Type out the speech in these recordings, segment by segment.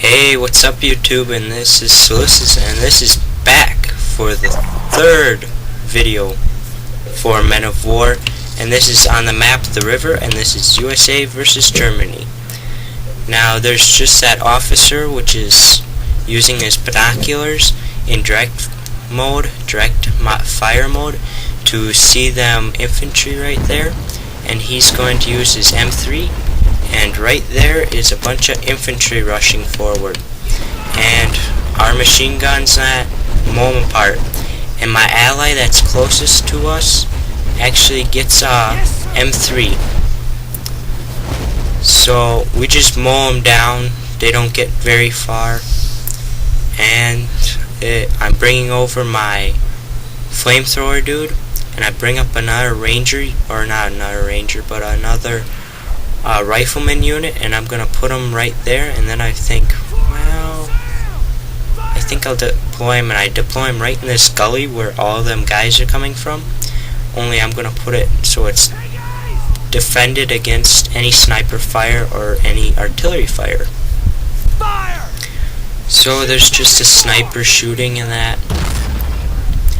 Hey, what's up YouTube? And this is Solis, and this is back for the third video for Men of War, and this is on the map the river, and this is USA versus Germany. Now there's just that officer which is using his binoculars in direct fire mode to see them infantry right there, and he's going to use his M3. And right there is a bunch of infantry rushing forward, and our machine guns that mow them apart. And my ally that's closest to us actually gets M3, so we just mow them down. They don't get very far, and I'm bringing over my flamethrower dude, and I bring up another ranger, or not another ranger, but another rifleman unit, and I'm gonna put him right there. And then I think, well, I think I'll deploy him, and I deploy him right in this gully where all them guys are coming from. Only I'm gonna put it so it's defended against any sniper fire or any artillery fire. So there's just a sniper shooting in that,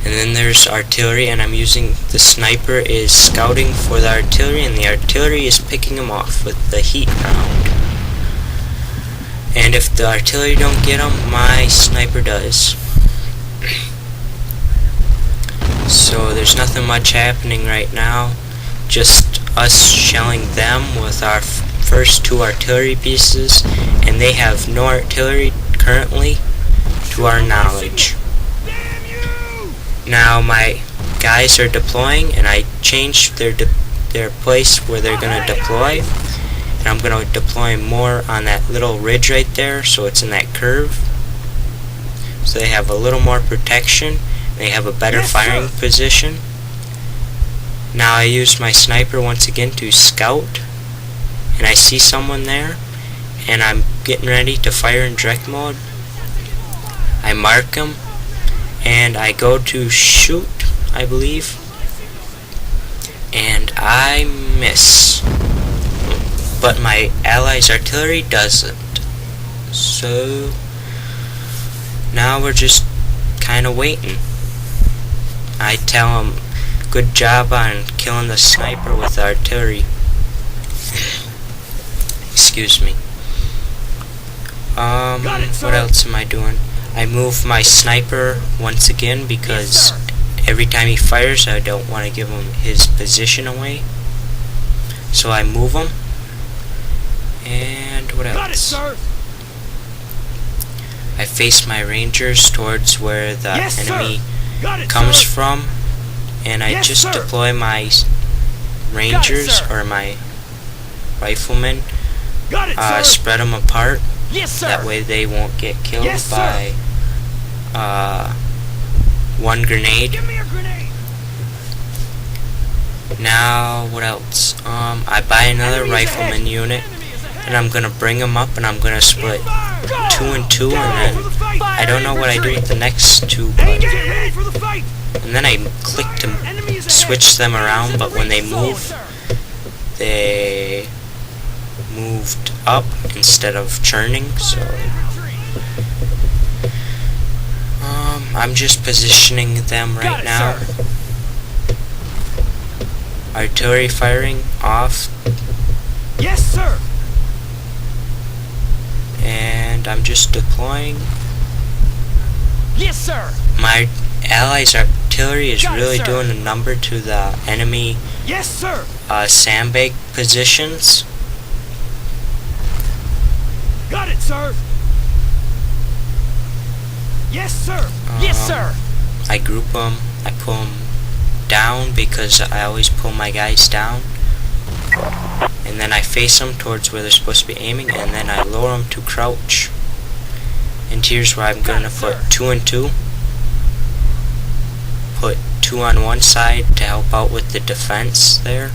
and then there's artillery, and I'm using the sniper is scouting for the artillery, and the artillery is picking him off with the heat round. And if the artillery don't get him, my sniper does. So there's nothing much happening right now, just us shelling them with our first two artillery pieces, and they have no artillery currently to our knowledge. Now my guys are deploying, and I changed their place where they're gonna deploy, and I'm gonna deploy more on that little ridge right there, so it's in that curve, so they have a little more protection. They have a better firing position. Now I use my sniper once again to scout, and I see someone there, and I'm getting ready to fire in direct mode. I mark him, and I go to shoot, I believe, and I miss, but my allies' artillery doesn't. So now we're just kind of waiting. I tell them, good job on killing the sniper with the artillery. Excuse me. What else am I doing? I move my sniper once again because every time he fires I don't want to give him his position away. So I move him. And what else? I face my rangers towards where the enemy comes from, and I just deploy my rangers or my riflemen, spread them apart. That way they won't get killed by one grenade. Now what else? I buy another rifleman unit, and I'm gonna bring them up, and I'm gonna split 2 and 2, and then I don't know what I do with the next two, but and then I click to switch them around, but when they moved up instead of churning. So I'm just positioning them right now. Artillery firing off. Yes, sir. And I'm just deploying. Yes, sir. My allies' artillery is really doing a number to the enemy. Yes, sir. Sandbag positions. Got it, sir. Yes, sir. Yes, sir. I group them. I pull them down because I always pull my guys down. And then I face them towards where they're supposed to be aiming, and then I lower them to crouch. And here's where I'm going to put 2 and 2. Put 2 on one side to help out with the defense there.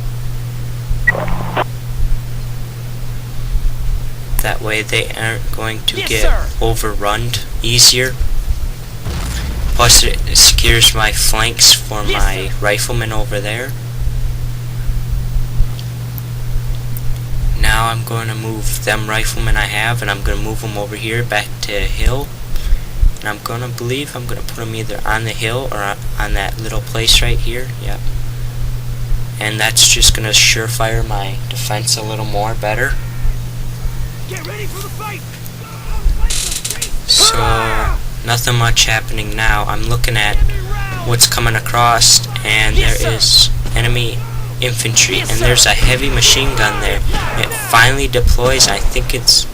That way they aren't going to get overrun easier. Plus it secures my flanks for my riflemen over there. Now now I'm going to move them riflemen I have, and I'm going to move them over here back to a hill. And I'm going to put them either on the hill or on that little place right here. Yep. And that's just going to surefire my defense a little more better. Get ready for the fight. So, nothing much happening now. I'm looking at what's coming across, and there is enemy infantry, and there's a heavy machine gun there. It finally deploys. I think it's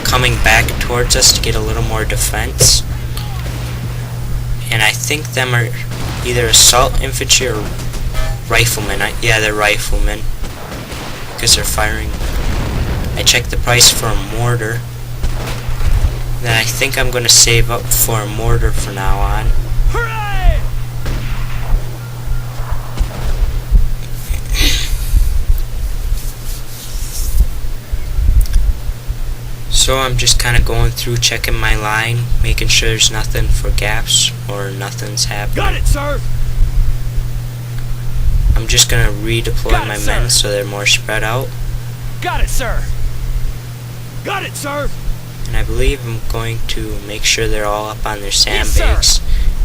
coming back towards us to get a little more defense. And I think them are either assault infantry or riflemen. Yeah, they're riflemen because they're firing. I checked the price for a mortar. Then I think I'm going to save up for a mortar from now on. Hooray! So I'm just kind of going through, checking my line, making sure there's nothing for gaps or nothing's happening. Got it, sir. I'm just going to redeploy Got it, my sir. men so they're more spread out. Got it, sir. Got it, sir. And I believe I'm going to make sure they're all up on their Yes, sandbags.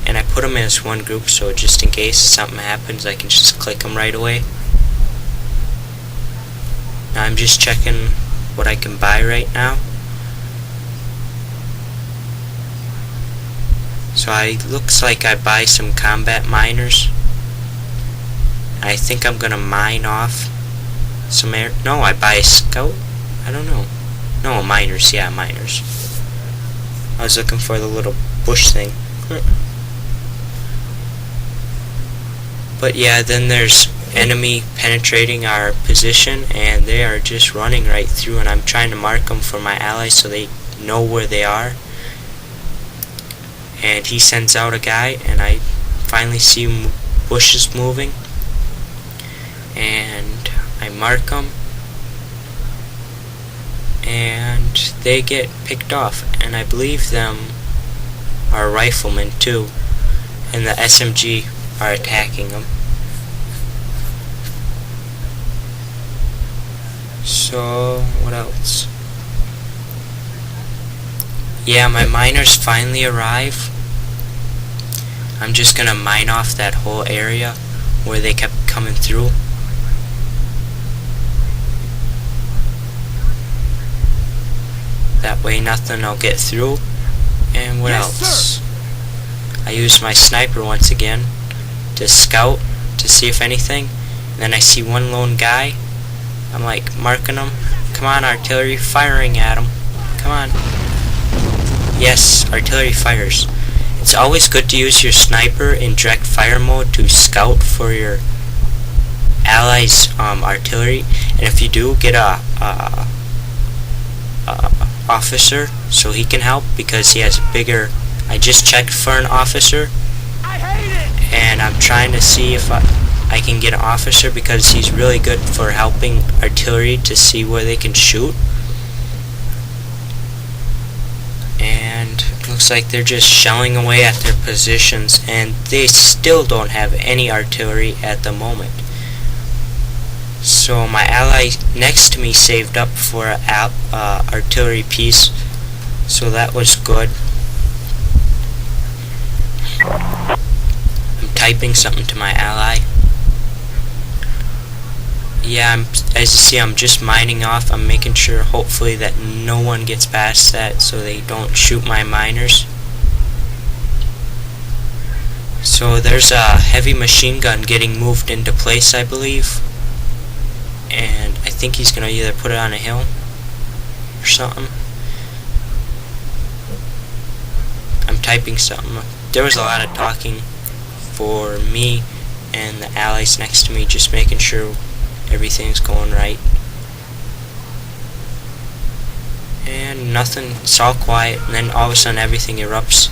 And I put them as one group, so just in case something happens, I can just click them right away. Now I'm just checking what I can buy right now. So looks like I buy some combat miners. I think I'm gonna mine off some air. No, I buy a scout. I don't know. No, miners. Yeah, miners. I was looking for the little bush thing. But yeah, then there's enemy penetrating our position, and they are just running right through, and I'm trying to mark them for my allies so they know where they are. And he sends out a guy, and I finally see bushes moving, and I mark them, and they get picked off, and I believe them are riflemen too, and the SMG are attacking them. So what else? Yeah, my miners finally arrive. I'm just gonna mine off that whole area where they kept coming through. That way nothing will get through. And what Yes, else? I use my sniper once again to scout to see if anything. And then I see one lone guy. I'm like marking him. Come on, artillery, firing at him. Come on. Yes, artillery fires. It's always good to use your sniper in direct fire mode to scout for your allies' artillery. And if you do, get a officer so he can help, because he has a bigger. I just checked for an officer, I hate it. and I'm trying to see if I can get an officer, because he's really good for helping artillery to see where they can shoot. And it looks like they're just shelling away at their positions, and they still don't have any artillery at the moment. So my ally next to me saved up for an artillery piece, so that was good. I'm typing something to my ally. Yeah, as you see, I'm just mining off. I'm making sure, hopefully, that no one gets past that so they don't shoot my miners. So there's a heavy machine gun getting moved into place, I believe. And I think he's going to either put it on a hill or something. I'm typing something. There was a lot of talking for me and the allies next to me, just making sure everything's going right. And nothing, it's all quiet, and then all of a sudden everything erupts,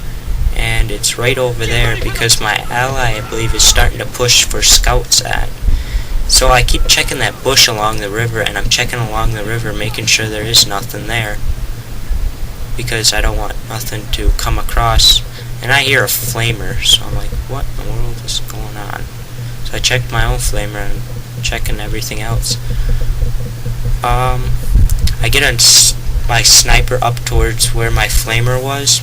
and it's right over there because my ally, I believe, is starting to push for scouts at. So I keep checking that bush along the river, and I'm checking along the river making sure there is nothing there, because I don't want nothing to come across. And I hear a flamer, so I'm like, what in the world is going on? So I checked my own flamer and checking everything else. I get my sniper up towards where my flamer was,